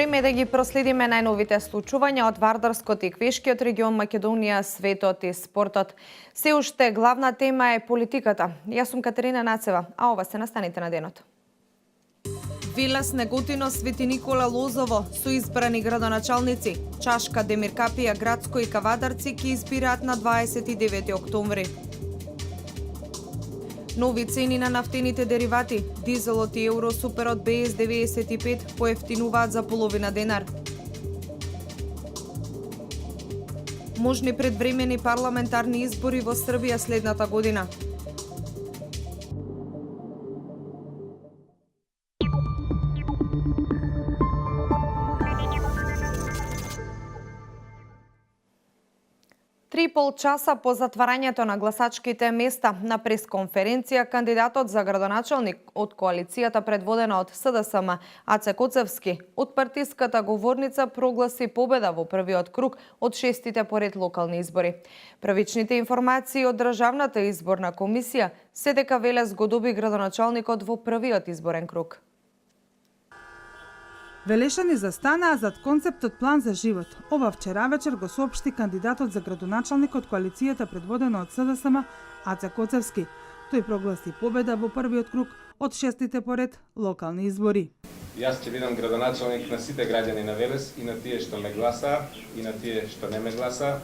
Време е да ги проследиме најновите случувања од Вардарскот и Квешкиот регион, Македонија, светот и спортот. Се уште главна тема е политиката. Јас сум Катерина Нацева, а ова се настаните на денот. Велес, Неготино, Свети Никола, Лозово со избрани градоначалници. Чашка, Демир Капија, Градско и Кавадарци ќе избираат на 29 октомври. Нови цени на нафтените деривати. Дизелот и Евросуперот БС95 поевтинуваат за половина денар. Можни предвремени парламентарни избори во Србија следната година. Три и пол часа по затварањето на гласачките места на пресконференција, кандидатот за градоначалник од коалицијата предводена од СДСМ Аце Коцевски од партиската говорница прогласи победа во првиот круг од 6-тите поред локални избори. Првичните информации од Државната изборна комисија се дека Велес го доби градоначалникот во првиот изборен круг. Велешани застанаа зад концептот план за живот. Ова вчера вечер го соопшти кандидатот за градоначалник од коалицијата предводена од СДСМ Аце Коцевски. Тој прогласи победа во првиот круг од 6-тите поред локални избори. Јас ќе бидам градоначалник на сите граѓани на Велес, и на тие што ме гласаа, и на тие што не ме гласаа.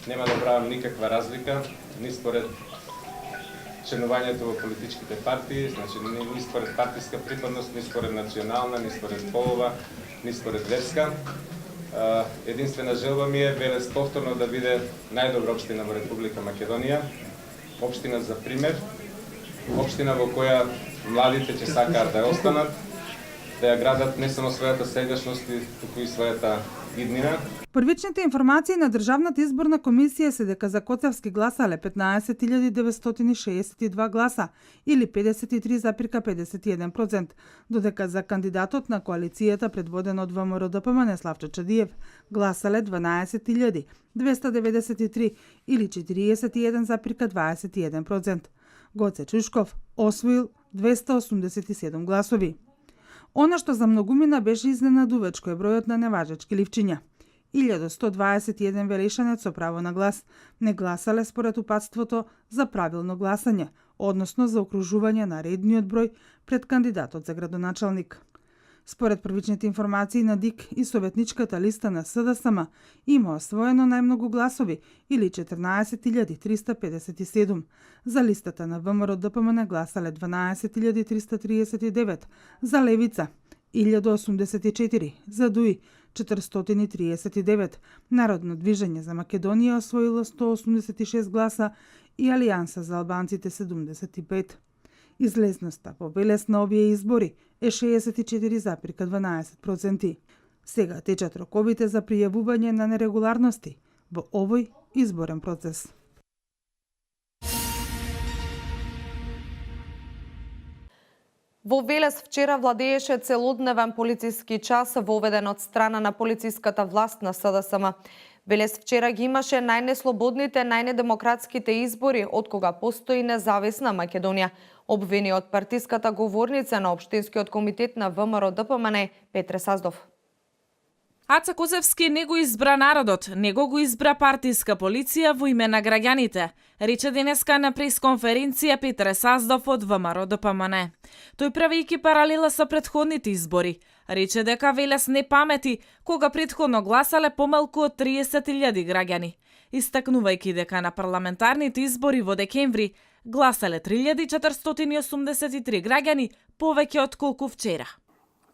Нема да правам никаква разлика ни според членувањето во политичките партии, значи ни според партиска припадност, ни според национална, ни според полова, ни според верска. Единствена желба ми е Велес повторно да биде најдобра општина во Република Македонија, општина за пример, општина во која младите ќе сакаат да ја останат, да ја градат не само својата сегашност, туку и својата иднина. Првичните информации на Државната изборна комисија се дека за Коцевски гласале 15.962 гласа или 53,51%, додека за кандидатот на коалицијата предводен од ВМРО-ДПМН Славчо Чадиев гласале 12.293 или 41,21%. Гоце Чушков освоил 287 гласови. Она што за многумина беше изненадувачко е бројот на неважачки ливчиња. 1121 велешанец со право на глас не гласале според упатството за правилно гласање, односно за окружување на редниот број пред кандидатот за градоначалник. Според првичните информации на ДИК и советничката листа на СДСМ има освоено најмногу гласови или 14.357. За листата на ВМРО-ДПМН гласале 12.339, за Левица 1084, за ДУИ 439, Народно движење за Македонија освоило 186 гласа и Алијанса за албанците 75. Излезноста во Велес на овие избори е 64,12%. Сега течат роковите за пријавување на нерегуларности во овој изборен процес. Во Велес вчера владееше целодневен полициски час воведен од страна на полициската власт на СДСМ. Велес вчера ги имаше најнеслободните, најнедемократските избори од кога постои независна Македонија, обвини од партиската говорница на Општинскиот комитет на ВМРО-ДПМН Петре Саздов. Аце Коцевски не го избра народот, него го избра партиска полиција во име на граѓаните, рече денеска на пресконференција Петре Саздов од ВМРО-ДПМН. Тој правејќи паралела со претходните избори, рече дека Велес не памети кога претходно гласале помалку од 30.000 граѓани, истакнувајќи дека на парламентарните избори во декември гласале 3.483 граѓани повеќе од колку вчера.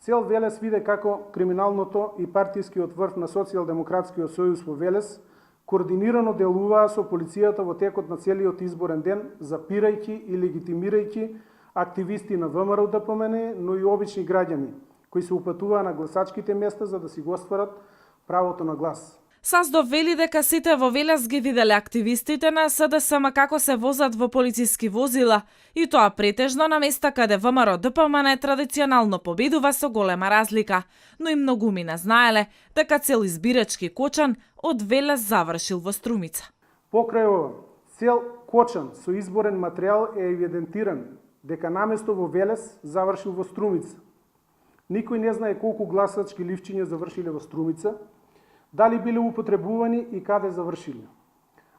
Цел Велес виде како криминалното и партискиот врв на Социјалдемократскиот сојуз во Велес координирано делуваа со полицијата во текот на целиот изборен ден, запирајќи и легитимирајќи активисти на ВМРО-ДПМН, но и обични граѓани, кои се упатуваа на гласачките места за да си го остварат правото на глас. Саздов вели дека сите во Велес ги виделе активистите на СДСМ како се возат во полициски возила, и тоа претежно на места каде ВМРО-ДПМН традиционално победува со голема разлика, но и многумина знаеле дека цел избирачки кочан од Велес завршил во Струмица. Покрај ова, цел кочан со изборен материјал е евидентиран дека наместо во Велес завршил во Струмица. Никој не знае колку гласачки ливчиња завршиле во Струмица, дали биле употребувани и каде завршиле.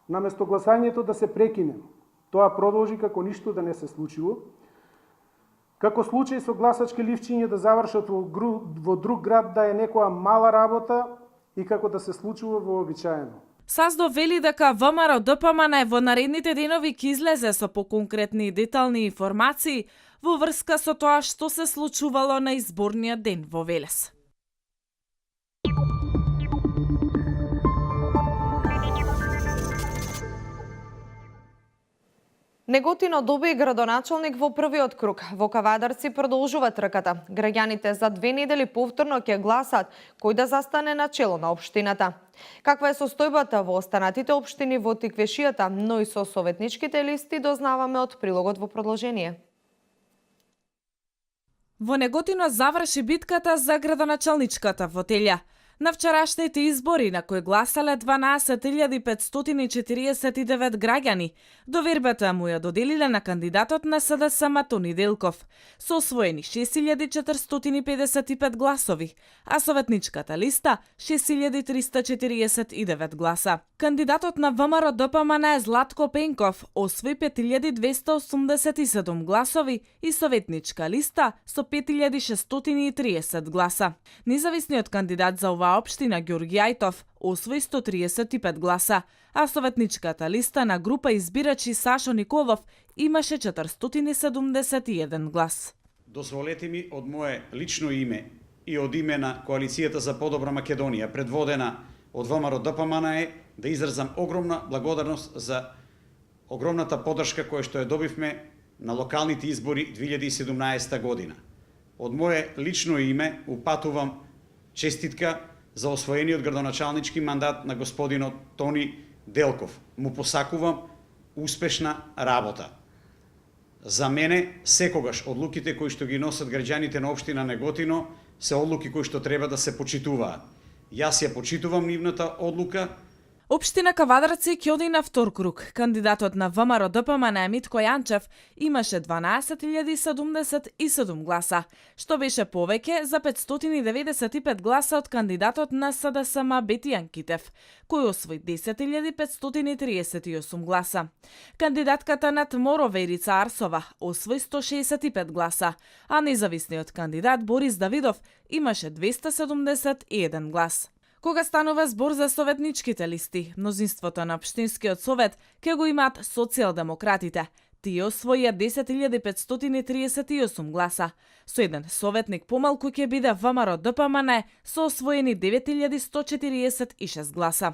Наместо гласањето да се прекине, тоа продолжи како ништо да не се случило, како случај со гласачки ливчиња да завршат во друг град да е некоја мала работа и како да се случува вообичаено. Саздо вели дека ВМРО ДПМН во наредните денови ќе излезе со поконкретни и детални информации во врска со тоа што се случувало на изборниот ден во Велес. Неготино доби градоначалник во првиот круг. Во Кавадарци продолжува трката. Граѓаните за 2 недели повторно ќе гласат кој да застане на чело на општината. Каква е состојбата во останатите општини во Тиквешијата, но и со советничките листи, дознаваме од прилогот во продолжение. Во Неготино заврши битката за градоначалничката фотелја. На вчерашните избори на кои гласале 12.549 граѓани, довербата му ја доделиле на кандидатот на СДСМ Тони Делков, со освоени 6.455 гласови, а советничката листа 6.349 гласа. Кандидатот на ВМРО ДПМН Златко Пенков освои 5.287 гласови и советничка листа со 5.630 гласа. Независниот кандидат за оваа општина Ѓорги Ајтов освои 135 гласа, а советничката листа на група избирачи Сашо Николов имаше 471 глас. Дозволете ми од мое лично име и од име на Коалицијата за подобра Македонија, предводена од ВМРО ДПМН, да изразам огромна благодарност за огромната поддршка која што ја добивме на локалните избори 2017 година. Од мое лично име упатувам честитка за освоениот градоначалнички мандат на господинот Тони Делков. Му посакувам успешна работа. За мене, секогаш одлуките кои што ги носат граѓаните на општина Неготино се одлуки кои што треба да се почитуваат. Јас ја почитувам нивната одлука. Општина Кавадарци ќе оди на втор круг. Кандидатот на ВМРО ДПМН Митко Јанчев имаше 12.077 гласа, што беше повеќе за 595 гласа од кандидатот на СДСМ Бетијан Китев, кој освои 10.538 гласа. Кандидатката на ТМОРО Верица Арсова освои 165 гласа, а независниот кандидат Борис Давидов имаше 271 глас. Кога станува збор за советничките листи, мнозинството на општинскиот совет ќе го имаат социјалдемократите. Тие освоија 10.538 гласа. Со еден советник помалку ќе биде ВМРО ДПМН со освоени 9.146 гласа.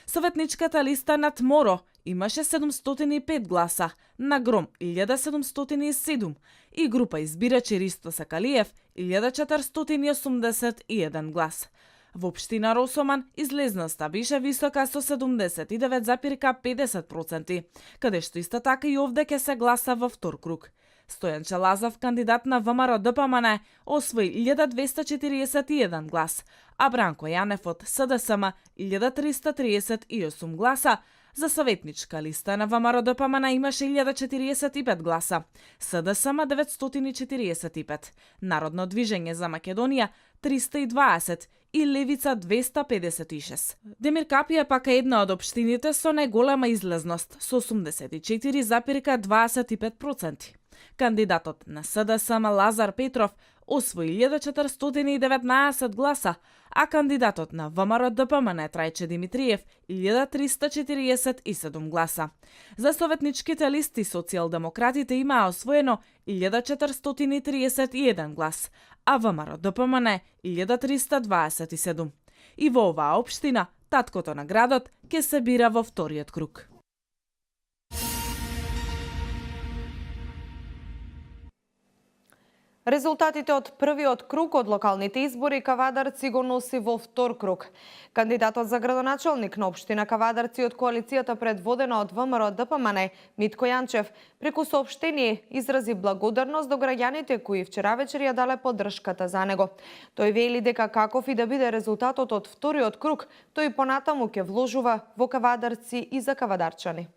Советничката листа на ТМОРО имаше 705 гласа, на Гром 1707 и група избирачи Ристо Сакалиев 1481 глас. Во општина Росоман излезноста беше висока со 79,50%, каде што исто така и овде ќе се гласа во втор круг. Стојан Челазов, кандидат на ВМРО ДПМН, освои 1241 глас, а Бранко Јанев од СДСМ 1338 гласа. За советничка листа на ВМРО ДПМН имаше 1045 гласа, СДСМ 945, Народно движење за Македонија 320 и Левица 256. Демир Капија пак е една од општините со најголема излезност, со 84,25%. Кандидатот на СДСМ Лазар Петров освои 1419 гласа, а кандидатот на ВМРО ДПМН Трајче Димитриев 1347 гласа. За советничките листи социјалдемократите имаа освоено 1431 глас, а ВМРО ДПМН 1327. И во оваа општина, таткото на градот ќе се бира во вториот круг. Резултатите од првиот круг од локалните избори Кавадарци го носи во втор круг. Кандидатот за градоначалник на општина Кавадарци од коалицијата предводена од ВМРО ДПМН Митко Јанчев преку соопштение изрази благодарност до граѓаните кои вчера вечер ја дале поддршката за него. Тој вели дека каков и да биде резултатот од вториот круг, тој понатаму ќе вложува во Кавадарци и за кавадарчани.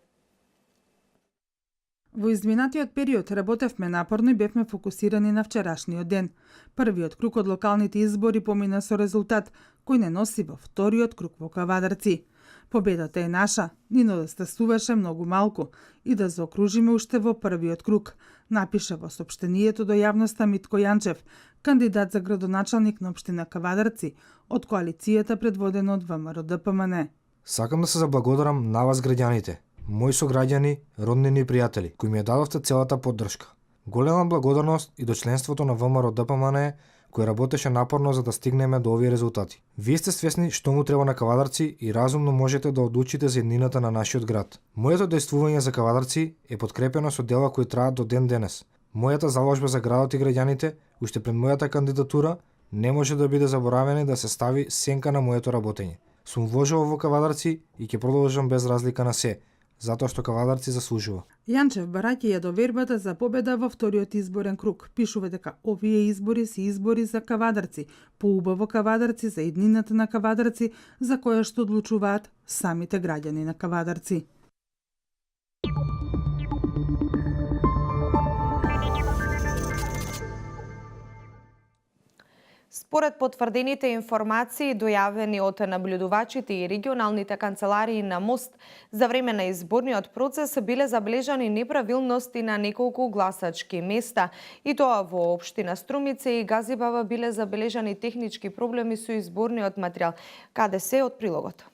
Во изминатиот период работевме напорно и бевме фокусирани на вчерашниот ден. Првиот круг од локалните избори помина со резултат кој не носи во вториот круг во Кавадарци. Победата е наша, нино да стасуваше многу малку и да заокружиме уште во првиот круг, напиша во соопштението до јавноста Митко Јанчев, кандидат за градоначалник на општина Кавадарци од коалицијата предводена од ВМРО-ДПМН. Сакам да се заблагодарам на вас граѓаните, мои сограѓани, роднини и пријатели, кои ми ја дадовте целата поддршка. Голема благодарност и до членството на ВМРО-ДПМН кој работеше напорно за да стигнеме до овие резултати. Вие сте свесни што му треба на Кавадарци и разумно можете да одлучите за еднината на нашиот град. Моето дејствување за Кавадарци е подкрепено со дела кои траат до ден денес. Мојата заложба за градот и граѓаните, уште пред мојата кандидатура, не може да биде заборавена и да се стави сенка на моето работење. Сум вложил во Кавадарци и ќе продолжам без разлика на се, затоа што Кавадарци заслужува. Јанчев бараќа ја довербата за победа во вториот изборен круг. Пишува дека овие избори се избори за Кавадарци, поубаво Кавадарци, за еднината на Кавадарци, за која што одлучуваат самите граѓани на Кавадарци. Според потврдените информации дојавени од наблюдувачите и регионалните канцеларии на МОСТ, за време на изборниот процес биле забележани неправилности на неколку гласачки места, и тоа во општина Струмица и Газибаба биле забележани технички проблеми со изборниот материјал. Каде се од прилогот?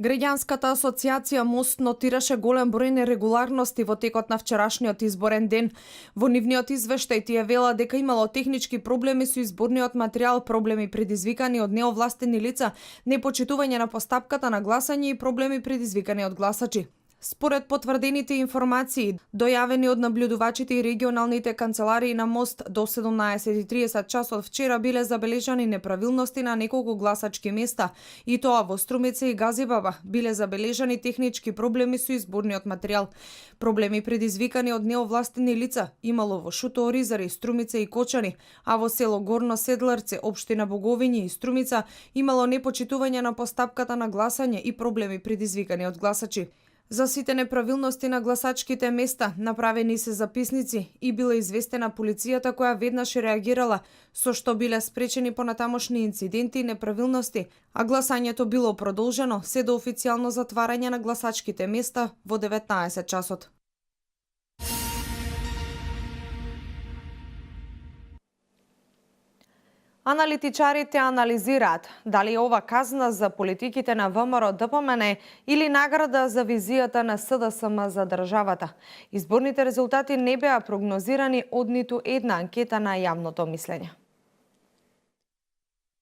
Граѓанската асоциација МОСТ нотираше голем број нерегуларности во текот на вчерашниот изборен ден. Во нивниот извештај тие вела дека имало технички проблеми со изборниот материјал, проблеми предизвикани од неовластени лица, непочитување на постапката на гласање и проблеми предизвикани од гласачи. Според потврдените информации, дојавени од наблюдувачите и регионалните канцеларии на МОСТ, до 17:30 часот вчера биле забележани неправилности на неколку гласачки места, и тоа во Струмица и Газибаба биле забележани технички проблеми со изборниот материјал. Проблеми предизвикани од неовластени лица имало во Шуто, Оризари, Струмица и Кочани, а во село Горно Седларце, општина Боговиње и Струмица имало непочитување на постапката на гласање и проблеми предизвикани од гласачи. За сите неправилности на гласачките места направени се записници и била известена полицијата која веднаш реагирала, со што биле спречени понатамошни инциденти и неправилности, а гласањето било продолжено се до официјално затварање на гласачките места во 19 часот. Аналитичарите анализираат дали е ова казна за политиките на ВМРО-ДПМН или награда за визијата на СДСМ за државата. Изборните резултати не беа прогнозирани од ниту една анкета на јавното мислење.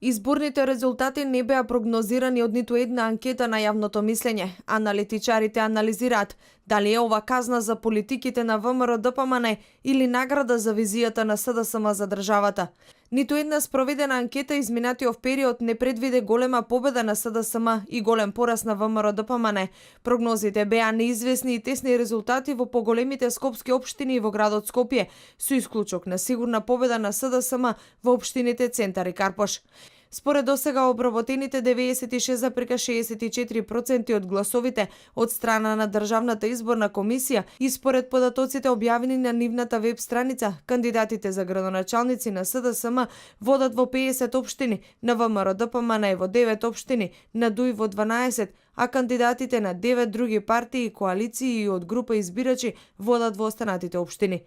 Изборните резултати не беа прогнозирани од ниту една анкета на јавното мислење. Аналитичарите анализираат дали е ова казна за политиките на ВМРО-ДПМН или награда за визијата на СДСМ за државата. Ниту една спроведена анкета изминатиот период не предвиде голема победа на СДСМ и голем порас на ВМРО-ДПМН. Прогнозите беа неизвестни и тесни резултати во поголемите скопски општини и во градот Скопје, со исклучок на сигурна победа на СДСМ во општините Центар и Карпош. Според досега обработените 96,64% од гласовите од страна на Државната изборна комисија и според податоците објавени на нивната веб страница, кандидатите за градоначалници на СДСМ водат во 50 општини, на ВМРО-ДПМН во 9 општини, на ДУИ во 12, а кандидатите на 9 други партии и коалиции и од група избирачи водат во останатите општини.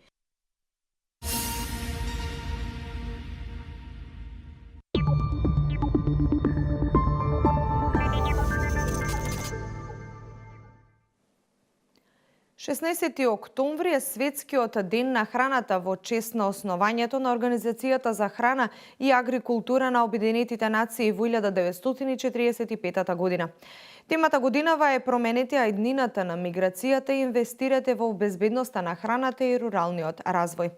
Шеснаесети октомври е светскиот ден на храната во чест на основањето на Организацијата за храна и агрикултура на Обединетите нации во 1945 година. Темата годинава е променете иднината на миграцијата и инвестирате во безбедноста на храната и руралниот развој.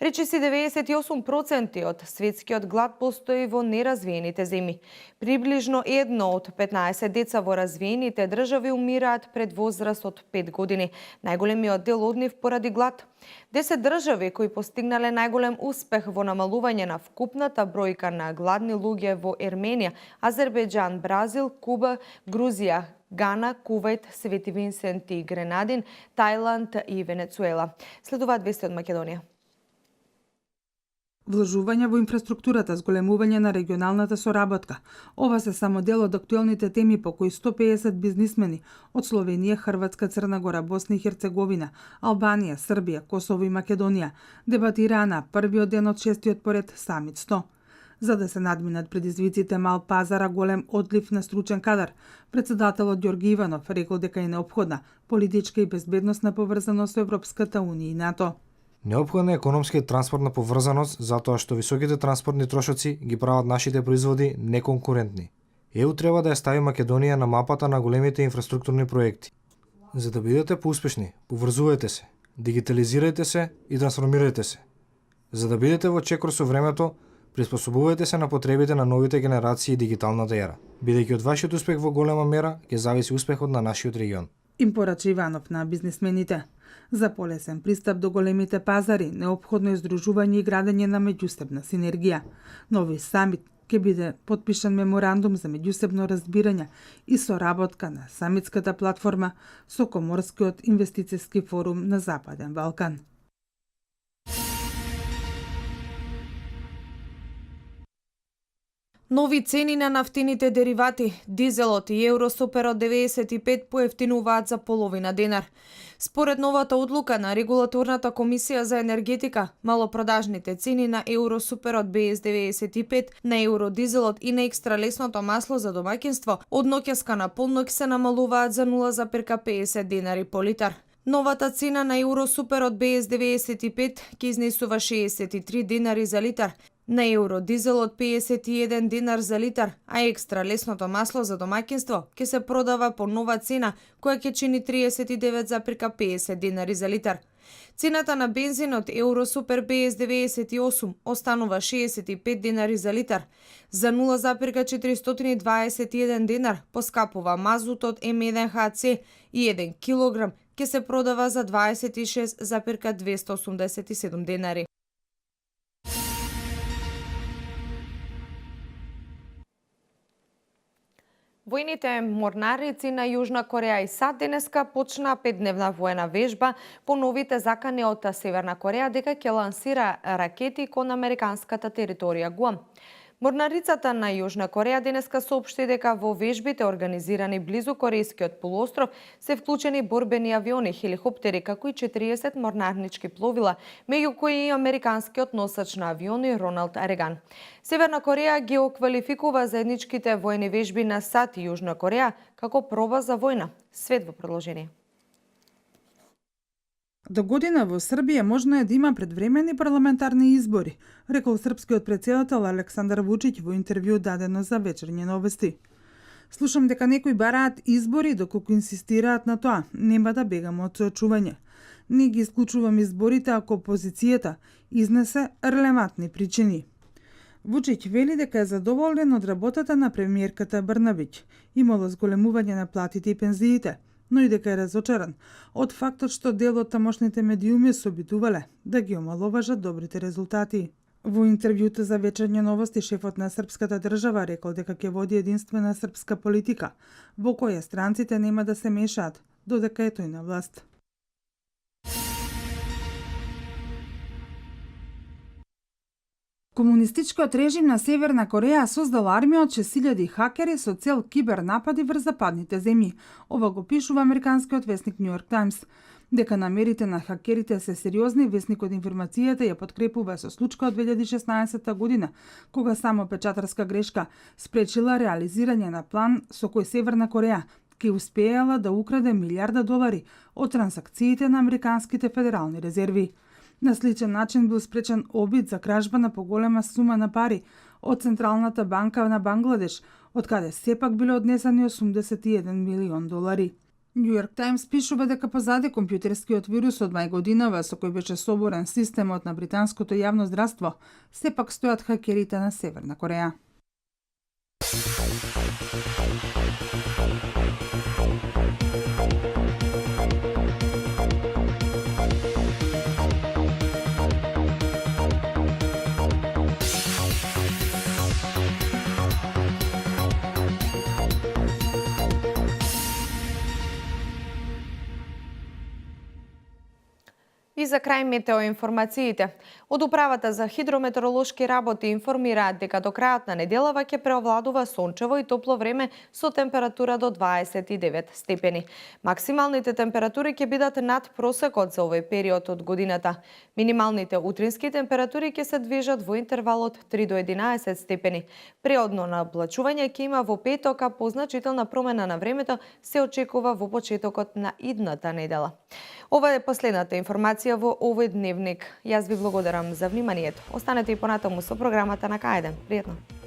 Речиси 98% од светскиот глад постои во неразвиените земји. Приближно 1 од 15 деца во развиените држави умираат пред возраст од 5 години, најголемиот дел од нив поради глад. 10 држави кои постигнале најголем успех во намалување на вкупната бројка на гладни луѓе во Ерменија, Азербејџан, Бразил, Куба, Грузија, Гана, Кувајт, Свети Винсент и Гренадин, Тајланд и Венецуела. Следуваат вести од Македонија. Вложување во инфраструктурата, зголемување на регионалната соработка. Ова се само дел од актуелните теми по кои 150 бизнисмени од Словенија, Хрватска, Црна Гора, Босна и Херцеговина, Албанија, Србија, Косово и Македонија дебатираа на првиот ден од 6-тиот поред Самит 100. За да се надминат предизвиците мал пазара, голем одлив на стручен кадар, председателот Ѓорги Иванов рекол дека е неопходна политичка и безбедносна поврзаност со Европската унија и НАТО. Неопходна е економска и транспортна поврзаност затоа што високите транспортни трошоци ги прават нашите производи неконкурентни. ЕУ треба да ја стави Македонија на мапата на големите инфраструктурни проекти. За да бидете поуспешни, поврзувајте се, дигитализирајте се и трансформирајте се. За да бидете во чекор со времето, приспособувајте се на потребите на новите генерации и дигиталната ера. Бидејќи од вашиот успех во голема мера ќе зависи успехот на нашиот регион. Им порача Иванов на бизнисмените. За полесен пристап до големите пазари, неопходно е здружување и градење на меѓусебна синергија. Нови самит ќе биде потпишан меморандум за меѓусебно разбирање и соработка на самитската платформа со Коморскиот инвестицијски форум на Западен Балкан. Нови цени на нафтините деривати, дизелот и Евросуперот 95 поевтинуваат за половина денар. Според новата одлука на Регулаторната комисија за енергетика, малопродажните цени на Евросуперот BS95, на евродизелот и на екстра лесното масло за домаќинство од ноќеска на полноќ се намалуваат за 0,50 денари по литар. Новата цена на Евросуперот BS95 ќе изнесува 63 денари за литар, на евродизелот 51 динар за литар, а екстра лесното масло за домаќинство ќе се продава по нова цена која ќе чини 39,50 динари за литар. Цената на бензинот Евросупер BS98 останува 65 динари за литар. За 0,421 динар поскапува мазутот М1ХЦ и 1 килограм ќе се продава за 26,287 денари. Војните морнарици на Јужна Кореја и САД денеска почна 5-дневна воена вежба по новите закани од Северна Кореја дека ќе лансира ракети кон американската територија Гуам. Морнарицата на Јужна Кореја денеска соопшти дека во вежбите организирани близу Корејскиот полуостров се вклучени борбени авиони, хеликоптери, како и 40 морнарнички пловила, меѓу кои и американскиот носач на авиони Роналд Реган. Северна Кореја ги оквалификува заедничките воени вежби на САД и Јужна Кореја како проба за војна. Свет во продолжение. До година во Србија можно е да има предвремени парламентарни избори, рекол српскиот председател Александар Вучиќ во интервју дадено за Вечерни новости. Слушам дека некои бараат избори, доколку инсистираат на тоа, нема да бегам од соочување. Не ги исклучувам изборите ако опозицијата изнесе релевантни причини. Вучиќ вели дека е задоволен од работата на премиерката Брнабиќ, имало зголемување на платите и пензиите, но и дека е разочаран од фактот што дел од тамошните медиуми се обидувале да ги омаловажат добрите резултати. Во интервјуто за Вечерни новости шефот на српската држава рекол дека ќе води единствена српска политика, во која странците нема да се мешаат додека е тој на власт. Комунистичкиот режим на Северна Кореја создал армија од 6000 хакери со цел кибернапади врз западните земји. Ова го пишува американскиот весник Нью Йорк Таймс. Дека намерите на хакерите се сериозни, весникот информацијата ја подкрепува со случка од 2016 година, кога само печатарска грешка спречила реализирање на план со кој Северна Кореја ќе успеела да украде $1,000,000,000 од трансакциите на американските федерални резерви. На сличен начин бил спречен обид за кражба на поголема сума на пари од Централната банка на Бангладеш, од каде сепак биле однесени $81 милион. Нью Йорк Таймс пишува дека позади компјутерскиот вирус од мај годинава со кој беше соборен системот на британското јавно здравство, сепак стојат хакерите на Северна Кореја. И за крај метеоинформациите. Од Управата за хидрометеоролошки работи информираат дека до крајот на неделава ќе преовладува сончево и топло време со температура до 29 степени. Максималните температури ќе бидат над просекот за овој период од годината. Минималните утрински температури ќе се движат во интервал од 3 до 11 степени. Преодно наблачување ќе има во петок, а позначителна промена на времето се очекува во почетокот на идната недела. Ова е последната информација во овој дневник. Јас ви благодарам за вниманието. Останете и понатаму со програмата на К1. Пријатно!